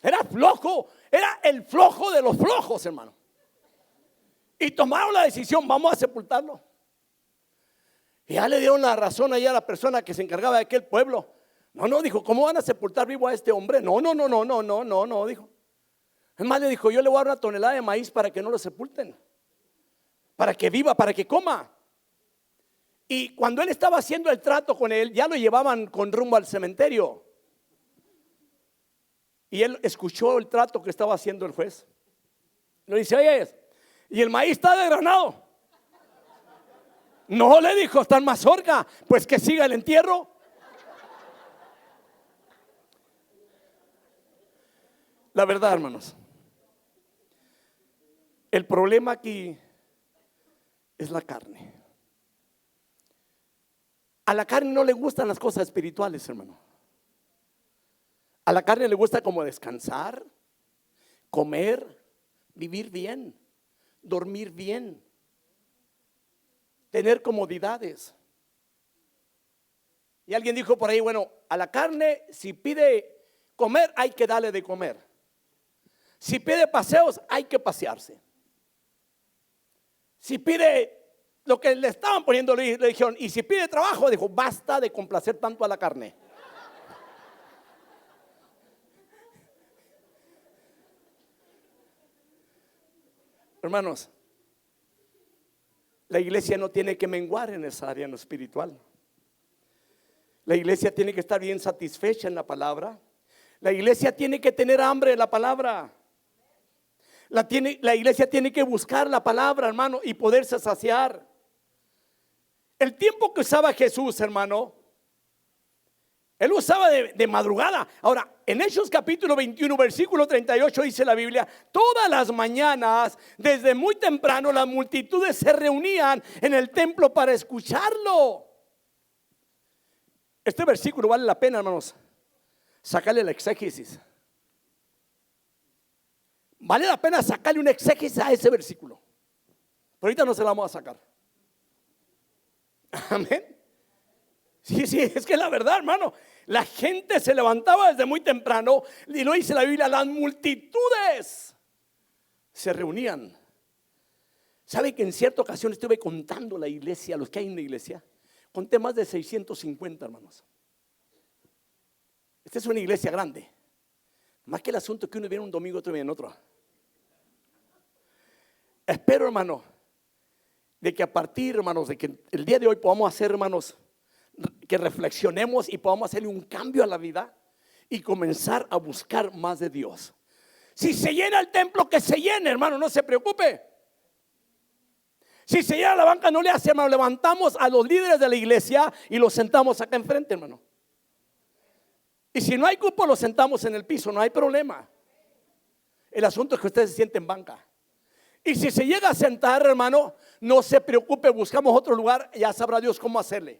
Era flojo, era el flojo de los flojos, hermano. Y tomaron la decisión, vamos a sepultarlo. Y ya le dieron la razón allá a la persona que se encargaba de aquel pueblo. No, dijo, ¿cómo van a sepultar vivo a este hombre? No, dijo. Es más, le dijo, yo le voy a dar 1 tonelada de maíz para que no lo sepulten, para que viva, para que coma. Y cuando él estaba haciendo el trato con él, ya lo llevaban con rumbo al cementerio. Y él escuchó el trato que estaba haciendo el juez. Le dice, oye, y el maíz está desgranado. No, le dijo, está en mazorca. Pues que siga el entierro. La verdad, hermanos, el problema aquí es la carne. A la carne no le gustan las cosas espirituales, hermano. A la carne le gusta como descansar, comer, vivir bien, dormir bien, tener comodidades. Y alguien dijo por ahí, bueno, a la carne si pide comer hay que darle de comer. Si pide paseos hay que pasearse. Si pide lo que le estaban poniendo, le dijeron, y si pide trabajo, dijo, basta de complacer tanto a la carne. Hermanos, la iglesia no tiene que menguar en esa área, en lo espiritual. La iglesia tiene que estar bien satisfecha en la palabra. La iglesia tiene que tener hambre de la palabra. La iglesia tiene que buscar la palabra, hermano, y poderse saciar. El tiempo que usaba Jesús, hermano, él usaba de madrugada. Ahora, en Hechos capítulo 21, versículo 38 dice la Biblia, todas las mañanas, desde muy temprano, las multitudes se reunían en el templo para escucharlo. Este versículo vale la pena, hermanos, sacarle la exégesis. Vale la pena sacarle una exégesis a ese versículo. Pero ahorita no se la vamos a sacar. Amén. Sí, es que la verdad, hermano, la gente se levantaba desde muy temprano y lo dice la Biblia, las multitudes se reunían. ¿Sabe que en cierta ocasión estuve contando la iglesia, los que hay en la iglesia? Conté más de 650, hermanos. Esta es una iglesia grande. Más que el asunto que uno viene un domingo, otro viene otro. Espero, hermano, de que a partir, hermanos, de que el día de hoy podamos hacer, hermanos, que reflexionemos y podamos hacerle un cambio a la vida y comenzar a buscar más de Dios. Si se llena el templo, que se llene, hermano, no se preocupe. Si se llena la banca, no le hace, hermano, levantamos a los líderes de la iglesia y los sentamos acá enfrente, hermano. Y si no hay cupo, los sentamos en el piso, no hay problema. El asunto es que usted se siente en banca. Y si se llega a sentar, hermano, no se preocupe, buscamos otro lugar, ya sabrá Dios cómo hacerle.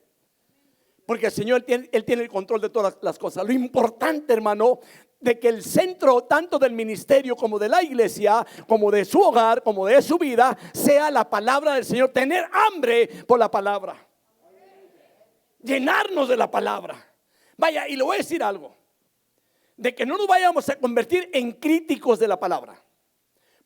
Porque el Señor, Él tiene el control de todas las cosas. Lo importante, hermano, de que el centro tanto del ministerio como de la iglesia, como de su hogar, como de su vida, sea la palabra del Señor. Tener hambre por la palabra. Llenarnos de la palabra. Vaya, y le voy a decir algo. De que no nos vayamos a convertir en críticos de la palabra.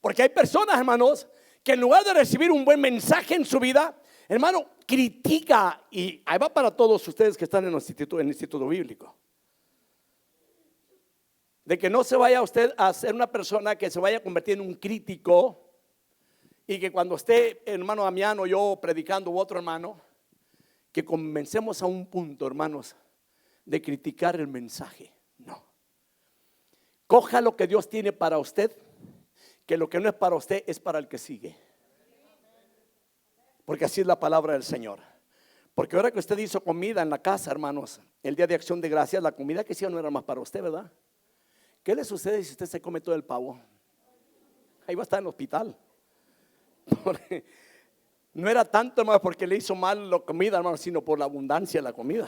Porque hay personas, hermanos, que en lugar de recibir un buen mensaje en su vida, hermano, critica. Y ahí va para todos ustedes que están en el instituto bíblico. De que no se vaya usted a ser una persona que se vaya a convertir en un crítico. Y que cuando esté hermano Damián o yo predicando u otro hermano, que comencemos a un punto, hermanos, de criticar el mensaje. No. Coja lo que Dios tiene para usted, que lo que no es para usted es para el que sigue. Porque así es la palabra del Señor. Porque ahora que usted hizo comida en la casa, hermanos, el día de acción de gracias, la comida que hicieron no era más para usted, ¿verdad? ¿Qué le sucede si usted se come todo el pavo? Ahí va a estar en el hospital. Porque no era tanto, hermano, porque le hizo mal la comida, hermano, sino por la abundancia de la comida.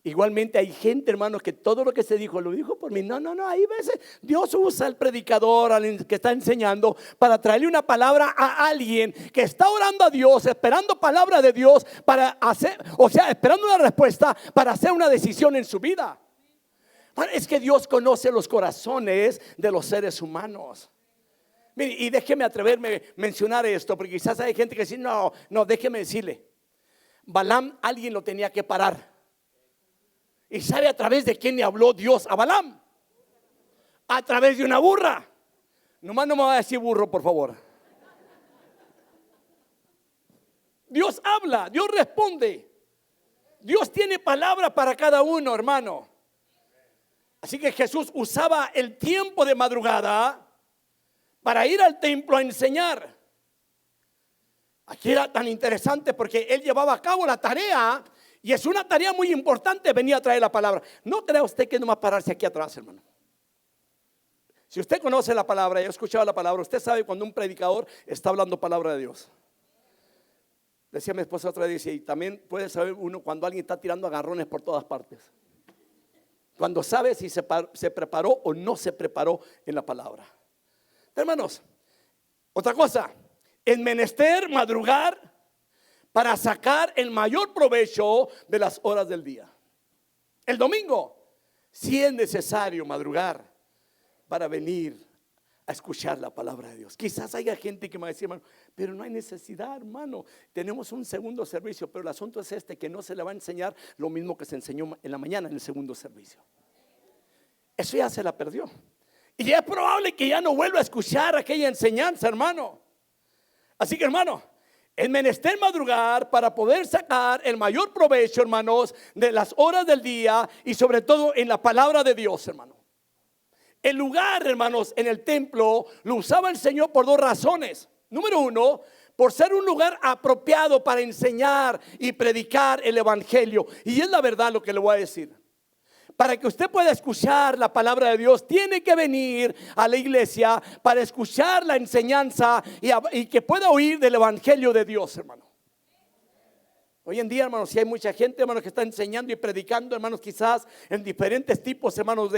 Igualmente hay gente, hermanos, que todo lo que se dijo, lo dijo por mí. No, hay veces Dios usa al predicador, al que está enseñando, para traerle una palabra a alguien que está orando a Dios, esperando palabra de Dios para hacer, o sea, esperando una respuesta para hacer una decisión en su vida. Es que Dios conoce los corazones de los seres humanos. Mire, y déjeme atreverme a mencionar esto, porque quizás hay gente que dice, no, déjeme decirle. Balaam, alguien lo tenía que parar. ¿Y sabe a través de quién le habló Dios a Balaam? A través de una burra. Nomás no me va a decir burro, por favor. Dios habla, Dios responde. Dios tiene palabra para cada uno, hermano. Así que Jesús usaba el tiempo de madrugada para ir al templo a enseñar. Aquí era tan interesante porque él llevaba a cabo la tarea, y es una tarea muy importante venir a traer la palabra. No crea usted que no va a pararse aquí atrás, hermano. Si usted conoce la palabra y ha escuchado la palabra, usted sabe cuando un predicador está hablando palabra de Dios. Decía mi esposa otra vez, y también puede saber uno cuando alguien está tirando agarrones por todas partes. Cuando sabe si se preparó o no se preparó en la palabra. Hermanos, otra cosa, es menester madrugar para sacar el mayor provecho de las horas del día. El domingo, sí es necesario madrugar para venir a escuchar la palabra de Dios. Quizás haya gente que me va a decir, hermano, pero no hay necesidad, hermano. Tenemos un segundo servicio, pero el asunto es que no se le va a enseñar lo mismo que se enseñó en la mañana en el segundo servicio. Eso ya se la perdió. Y ya es probable que ya no vuelva a escuchar aquella enseñanza, hermano. Así que, hermano, es menester madrugar para poder sacar el mayor provecho, hermanos, de las horas del día y sobre todo en la palabra de Dios, hermano. El lugar, hermanos, en el templo lo usaba el Señor por dos razones. Número uno, por ser un lugar apropiado para enseñar y predicar el evangelio. Y es la verdad lo que le voy a decir. Para que usted pueda escuchar la palabra de Dios, tiene que venir a la iglesia para escuchar la enseñanza y que pueda oír del evangelio de Dios, hermano. Hoy en día, hermanos, si hay mucha gente, hermanos, que está enseñando y predicando, hermanos, quizás en diferentes tipos, hermanos,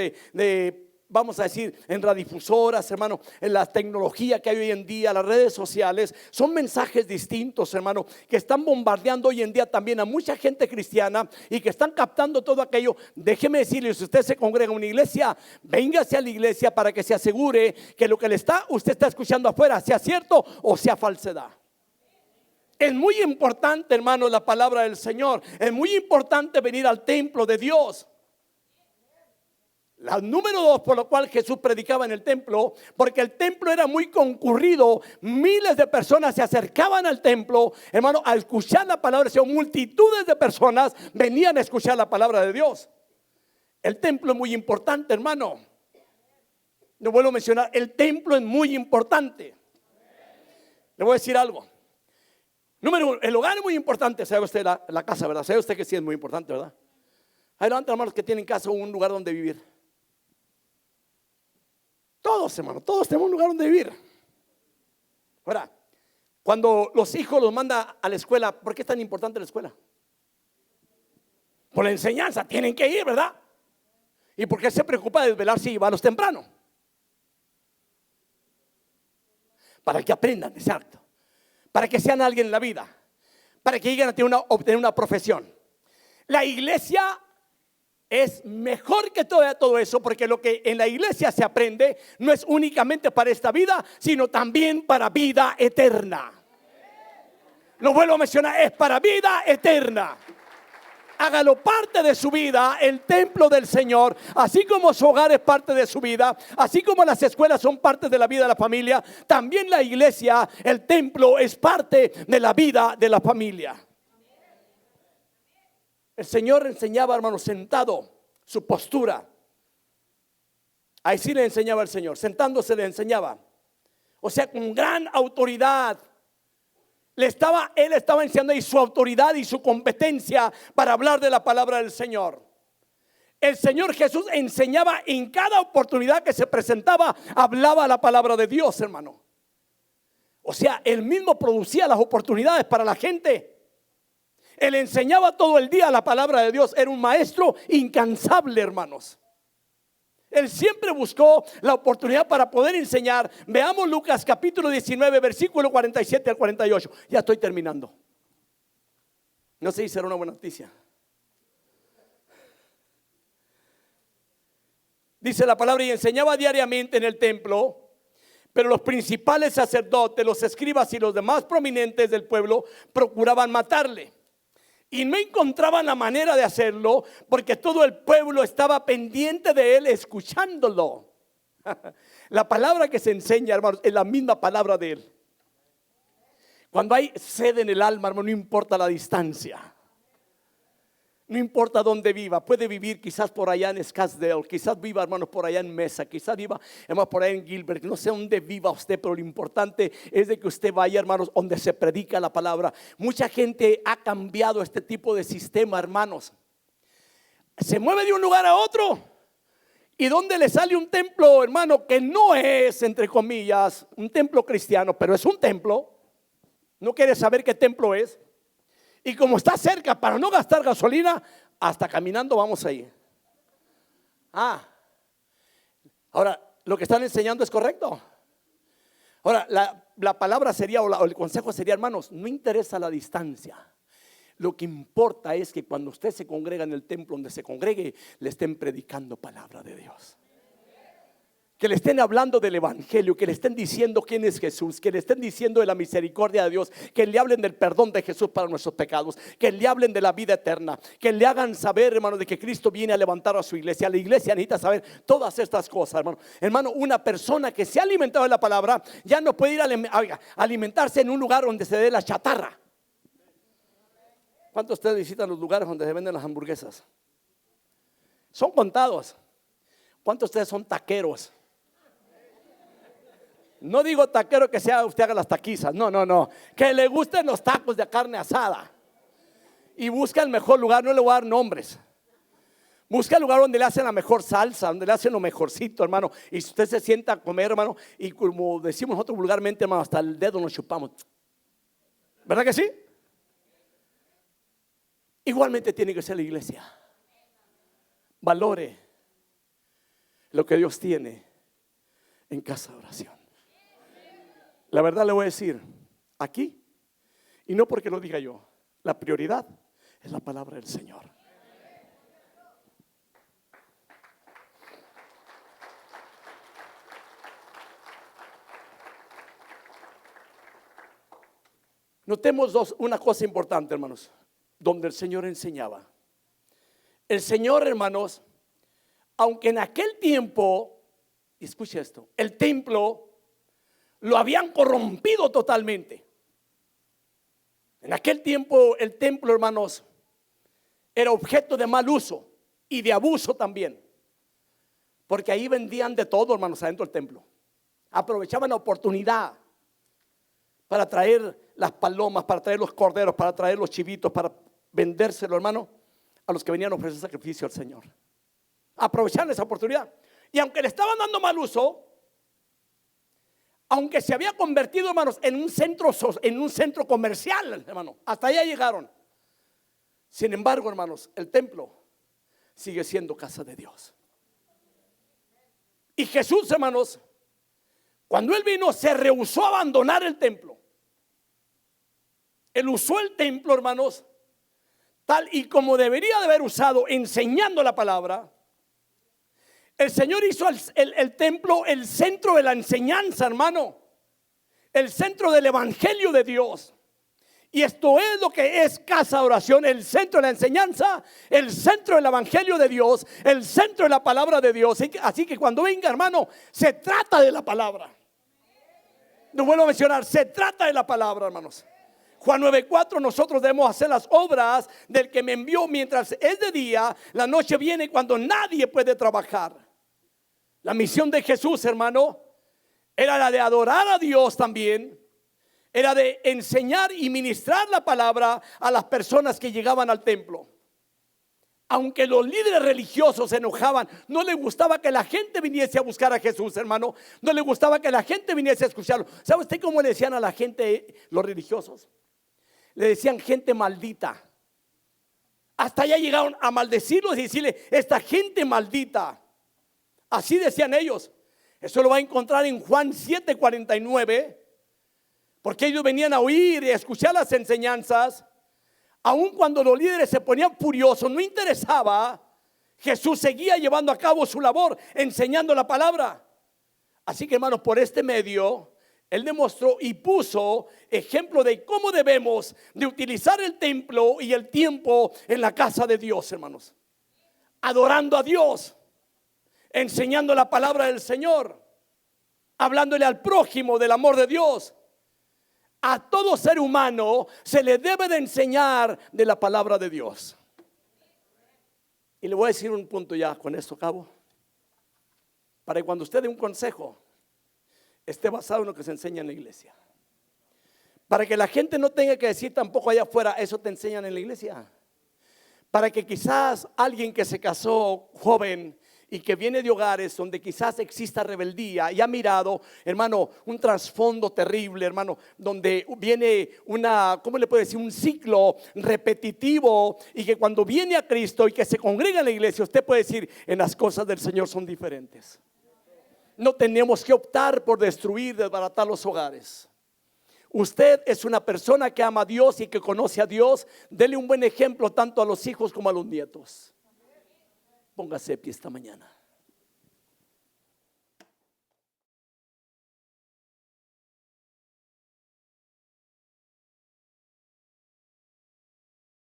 vamos a decir, en radiodifusoras, hermano, en la tecnología que hay hoy en día, las redes sociales, son mensajes distintos, hermano, que están bombardeando hoy en día también a mucha gente cristiana y que están captando todo aquello. Déjeme decirle, si usted se congrega en una iglesia, véngase a la iglesia para que se asegure que lo que usted está escuchando afuera sea cierto o sea falsedad. Es muy importante, hermano, la palabra del Señor. Es muy importante venir al templo de Dios. La número dos, por lo cual Jesús predicaba en el templo, porque el templo era muy concurrido. Miles de personas se acercaban al templo, hermano, a escuchar la palabra de Dios. Multitudes de personas venían a escuchar la palabra de Dios. El templo es muy importante, hermano. No vuelvo a mencionar, el templo es muy importante. Le voy a decir algo. Número uno, el hogar es muy importante. Sabe usted la casa, ¿verdad? Sabe usted que sí es muy importante, ¿verdad? Hay hermanos que tienen casa o un lugar donde vivir. Todos, hermano, todos tenemos un lugar donde vivir. Ahora, cuando los hijos los manda a la escuela, ¿por qué es tan importante la escuela? Por la enseñanza, tienen que ir, ¿verdad? ¿Y por qué se preocupa de desvelarse y llevarlos temprano? Para que aprendan, exacto. Para que sean alguien en la vida. Para que lleguen a obtener una profesión. La iglesia es mejor que todo eso, porque lo que en la iglesia se aprende no es únicamente para esta vida, sino también para vida eterna. Lo vuelvo a mencionar, es para vida eterna. Hágalo parte de su vida, el templo del Señor, así como su hogar es parte de su vida, así como las escuelas son parte de la vida de la familia, también la iglesia, el templo, es parte de la vida de la familia. El Señor enseñaba, hermanos, sentado, su postura. Ahí sí le enseñaba el Señor, sentándose le enseñaba. O sea, con gran autoridad. Él estaba enseñando ahí su autoridad y su competencia para hablar de la palabra del Señor. El Señor Jesús enseñaba en cada oportunidad que se presentaba, hablaba la palabra de Dios, hermano. O sea, Él mismo producía las oportunidades para la gente. Él enseñaba todo el día la palabra de Dios. Era un maestro incansable, hermanos. Él siempre buscó la oportunidad para poder enseñar. Veamos Lucas capítulo 19, versículo 47 al 48. Ya estoy terminando. No sé si será una buena noticia. Dice la palabra: y enseñaba diariamente en el templo, pero los principales sacerdotes, los escribas y los demás prominentes del pueblo procuraban matarle. Y no encontraban la manera de hacerlo, porque todo el pueblo estaba pendiente de él, escuchándolo. La palabra que se enseña, hermanos, es la misma palabra de él. Cuando hay sed en el alma, hermano, no importa la distancia. No importa dónde viva, puede vivir quizás por allá en Scottsdale, quizás viva, hermanos, por allá en Mesa, quizás viva, hermanos, por allá en Gilbert. No sé dónde viva usted, pero lo importante es de que usted vaya, hermanos, donde se predica la palabra. Mucha gente ha cambiado este tipo de sistema, hermanos. Se mueve de un lugar a otro, y donde le sale un templo, hermano, que no es, entre comillas, un templo cristiano, pero es un templo. No quiere saber qué templo es. Y como está cerca, para no gastar gasolina, hasta caminando vamos ahí. Ahora, lo que están enseñando es correcto. Ahora, la palabra sería, o el consejo sería, hermanos, no interesa la distancia. Lo que importa es que cuando usted se congrega en el templo donde se congregue, le estén predicando palabra de Dios. Que le estén hablando del evangelio, que le estén diciendo quién es Jesús, que le estén diciendo de la misericordia de Dios, que le hablen del perdón de Jesús para nuestros pecados, que le hablen de la vida eterna, que le hagan saber, hermano, de que Cristo viene a levantar a su iglesia. La iglesia necesita saber todas estas cosas, hermano. Hermano, una persona que se ha alimentado de la palabra ya no puede ir a alimentarse en un lugar donde se dé la chatarra. ¿Cuántos de ustedes visitan los lugares donde se venden las hamburguesas? Son contados. ¿Cuántos de ustedes son taqueros? No digo taquero que sea usted haga las taquizas, no. Que le gusten los tacos de carne asada. Y busca el mejor lugar, no le voy a dar nombres. Busca el lugar donde le hacen la mejor salsa, donde le hacen lo mejorcito, hermano. Y si usted se sienta a comer, hermano, y como decimos nosotros vulgarmente, hermano, hasta el dedo nos chupamos. ¿Verdad que sí? Igualmente tiene que ser la iglesia. Valore lo que Dios tiene en casa de oración. La verdad le voy a decir, aquí, y no porque lo diga yo, la prioridad es la palabra del Señor. Notemos una cosa importante, hermanos, donde el Señor enseñaba. El Señor, hermanos, aunque en aquel tiempo, escuche esto, el templo lo habían corrompido totalmente. En aquel tiempo el templo, hermanos, era objeto de mal uso y de abuso también. Porque ahí vendían de todo, hermanos, adentro del templo. Aprovechaban la oportunidad para traer las palomas, para traer los corderos, para traer los chivitos, para vendérselo, hermano, a los que venían a ofrecer sacrificio al Señor. Aprovechaban esa oportunidad. Y aunque le estaban dando mal uso, aunque se había convertido, hermanos, en un centro comercial, hermano, hasta allá llegaron. Sin embargo, hermanos, el templo sigue siendo casa de Dios. Y Jesús, hermanos, cuando Él vino, se rehusó a abandonar el templo. Él usó el templo, hermanos, tal y como debería de haber usado, enseñando la palabra. El Señor hizo el templo el centro de la enseñanza, hermano. El centro del evangelio de Dios. Y esto es lo que es casa de oración. El centro de la enseñanza, el centro del evangelio de Dios, el centro de la palabra de Dios. Así que cuando venga, hermano, se trata de la palabra. Lo vuelvo a mencionar, se trata de la palabra, hermanos. Juan 9:4, nosotros debemos hacer las obras del que me envió mientras es de día. La noche viene cuando nadie puede trabajar. La misión de Jesús, hermano, era la de adorar a Dios también. Era de enseñar y ministrar la palabra a las personas que llegaban al templo. Aunque los líderes religiosos se enojaban, no les gustaba que la gente viniese a buscar a Jesús, hermano. No les gustaba que la gente viniese a escucharlo. ¿Sabe usted cómo le decían a la gente los religiosos? Le decían gente maldita. Hasta allá llegaron a maldecirlos y decirle, esta gente maldita. Así decían ellos. Eso lo va a encontrar en Juan 7:49. Porque ellos venían a oír y a escuchar las enseñanzas. Aun cuando los líderes se ponían furiosos, no interesaba. Jesús seguía llevando a cabo su labor, enseñando la palabra. Así que, hermanos, por este medio Él demostró y puso ejemplo de cómo debemos de utilizar el templo y el tiempo en la casa de Dios, hermanos. Adorando a Dios, enseñando la palabra del Señor, hablándole al prójimo del amor de Dios. A todo ser humano se le debe de enseñar de la palabra de Dios. Y le voy a decir un punto ya, con esto acabo. Para que cuando usted dé un consejo, esté basado en lo que se enseña en la iglesia. Para que la gente no tenga que decir tampoco allá afuera, eso te enseñan en la iglesia. Para que quizás alguien que se casó joven y que viene de hogares donde quizás exista rebeldía y ha mirado, hermano, un trasfondo terrible, hermano, donde viene ¿cómo le puedo decir? Un ciclo repetitivo, y que cuando viene a Cristo y que se congrega en la iglesia, usted puede decir, en las cosas del Señor son diferentes. No tenemos que optar por destruir, desbaratar los hogares. Usted es una persona que ama a Dios y que conoce a Dios. Dele un buen ejemplo tanto a los hijos como a los nietos. Póngase de pie esta mañana.